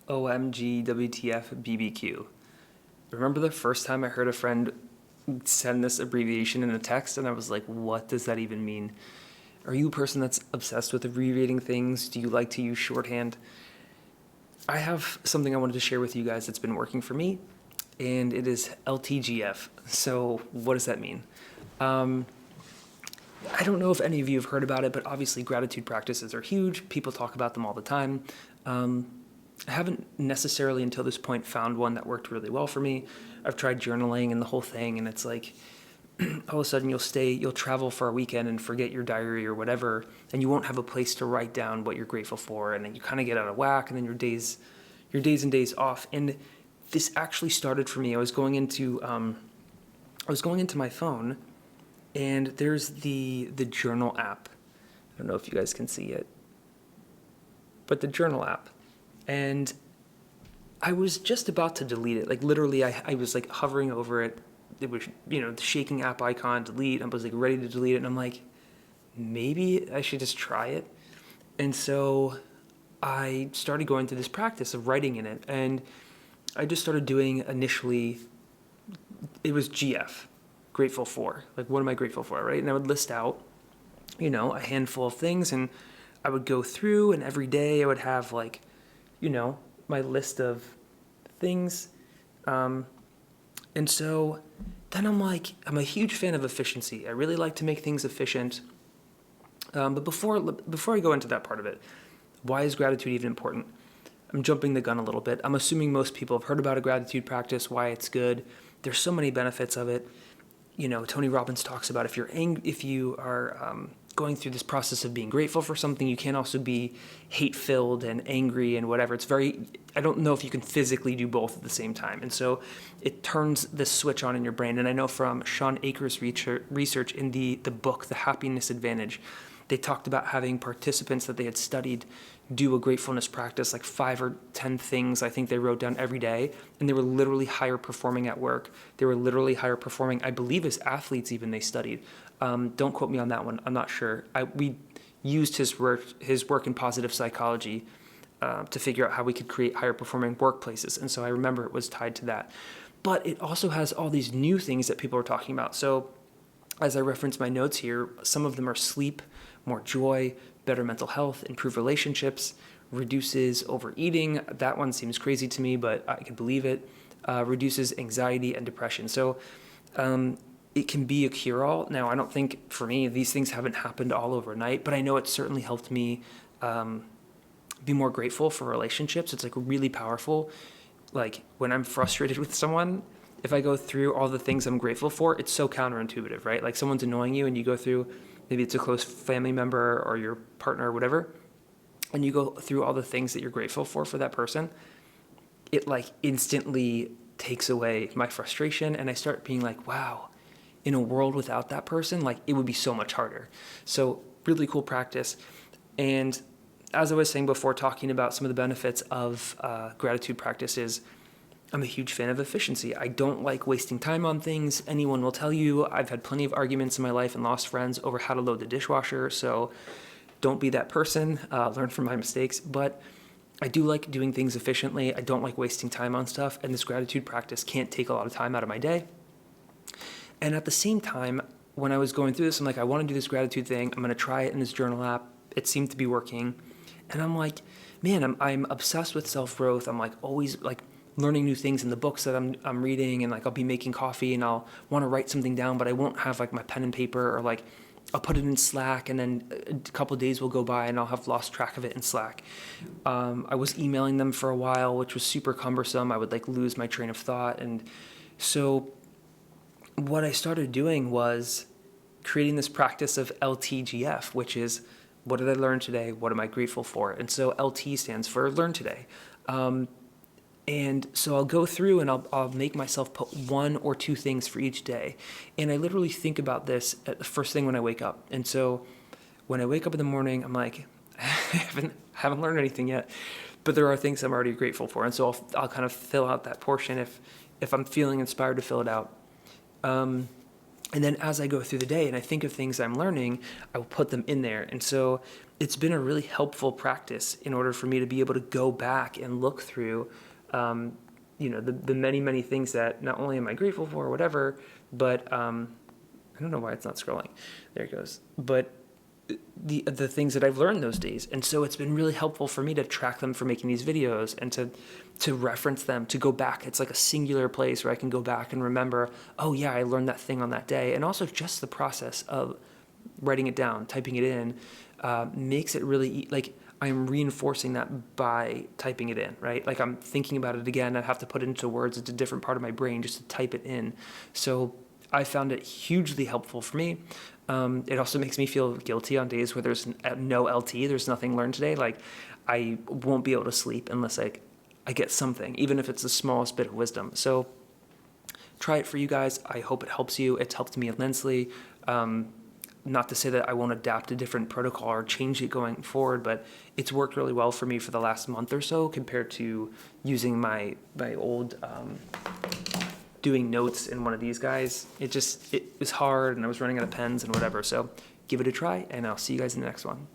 OMG, WTF, BBQ. Remember the first time I heard a friend send this abbreviation in a text and I was like, what does that even mean? Are you a person that's obsessed with abbreviating things? Do you like to use shorthand? I have something I wanted to share with you guys that's been working for me, and it is LTGF. So what does that mean? I don't know if any of you have heard about it, but obviously gratitude practices are huge. People talk about them all the time. I haven't necessarily until this point found one that worked really well for me. I've tried journaling and the whole thing, and it's like all of a sudden you'll travel for a weekend and forget your diary or whatever, and you won't have a place to write down what you're grateful for, and then you kind of get out of whack, and then your days and days off. And this actually started for me. I was going into my phone, and there's the journal app. I don't know if you guys can see it, but the journal app. And I was just about to delete it. Like literally, I was like hovering over it. It was, the shaking app icon, delete. I was like ready to delete it. And I'm like, maybe I should just try it. And so I started going through this practice of writing in it. And I just started doing initially, it was GF, grateful for. Like, what am I grateful for, right? And I would list out, a handful of things. And I would go through, and every day I would have like, my list of things. And so then I'm a huge fan of efficiency. I really like to make things efficient. But before I go into that part of it, why is gratitude even important? I'm jumping the gun a little bit. I'm assuming most people have heard about a gratitude practice, why it's good. There's so many benefits of it. Tony Robbins talks about if you are going through this process of being grateful for something, you can also be hate-filled and angry and whatever. I don't know if you can physically do both at the same time. And so it turns this switch on in your brain. And I know from Sean Akers' research in the book, The Happiness Advantage, they talked about having participants that they had studied do a gratefulness practice, like 5 or 10 things I think they wrote down every day, and they were literally higher performing at work. They were literally higher performing, I believe, as athletes even they studied. Don't quote me on that one. I'm not sure. We used his work in positive psychology to figure out how we could create higher performing workplaces, and so I remember it was tied to that. But it also has all these new things that people are talking about. So as I reference my notes here, some of them are sleep, more joy, better mental health, improved relationships, reduces overeating. That one seems crazy to me, but I can believe it. Reduces anxiety and depression. So it can be a cure-all. Now, I don't think, for me, these things haven't happened all overnight, but I know it certainly helped me be more grateful for relationships. It's like really powerful. Like when I'm frustrated with someone, if I go through all the things I'm grateful for, it's so counterintuitive, right? Like someone's annoying you and you go through, maybe it's a close family member or your partner or whatever, and you go through all the things that you're grateful for that person, it like instantly takes away my frustration, and I start being like, wow, in a world without that person, like it would be so much harder. So really cool practice. And as I was saying before, talking about some of the benefits of gratitude practices, I'm a huge fan of efficiency. I don't like wasting time on things. Anyone will tell you I've had plenty of arguments in my life and lost friends over how to load the dishwasher, so don't be that person. Learn from my mistakes. But I do like doing things efficiently. I don't like wasting time on stuff, and this gratitude practice can't take a lot of time out of my day. And at the same time, when I was going through this, I'm like, I want to do this gratitude thing. I'm going to try it in this journal app. It seemed to be working. And I'm like, man, I'm obsessed with self-growth. I'm like always like learning new things in the books that I'm reading, and like I'll be making coffee and I'll want to write something down, but I won't have like my pen and paper, or like I'll put it in Slack, and then a couple of days will go by and I'll have lost track of it in Slack. I was emailing them for a while, which was super cumbersome. I would like lose my train of thought. And so what I started doing was creating this practice of LTGF, which is, what did I learn today? What am I grateful for? And so LT stands for learn today. And so I'll go through and I'll make myself put 1 or 2 things for each day. And I literally think about this at the first thing when I wake up. And so when I wake up in the morning, I'm like, I haven't learned anything yet, but there are things I'm already grateful for. And so I'll kind of fill out that portion if I'm feeling inspired to fill it out. And then as I go through the day and I think of things I'm learning, I will put them in there. And so it's been a really helpful practice in order for me to be able to go back and look through, the many, many things that not only am I grateful for or whatever, but I don't know why it's not scrolling. There it goes. But the things that I've learned those days. And so it's been really helpful for me to track them for making these videos and to reference them, to go back. It's like a singular place where I can go back and remember, oh yeah, I learned that thing on that day. And also just the process of writing it down, typing it in, makes it really, like, I'm reinforcing that by typing it in, right? Like I'm thinking about it again. I have to put it into words. It's a different part of my brain just to type it in. So I found it hugely helpful for me. It also makes me feel guilty on days where there's no LT, there's nothing learned today. Like I won't be able to sleep unless I get something, even if it's the smallest bit of wisdom. So try it for you guys. I hope it helps you. It's helped me immensely. Not to say that I won't adapt a different protocol or change it going forward, but it's worked really well for me for the last month or so compared to using my old doing notes in one of these guys. It was hard and I was running out of pens and whatever. So give it a try and I'll see you guys in the next one.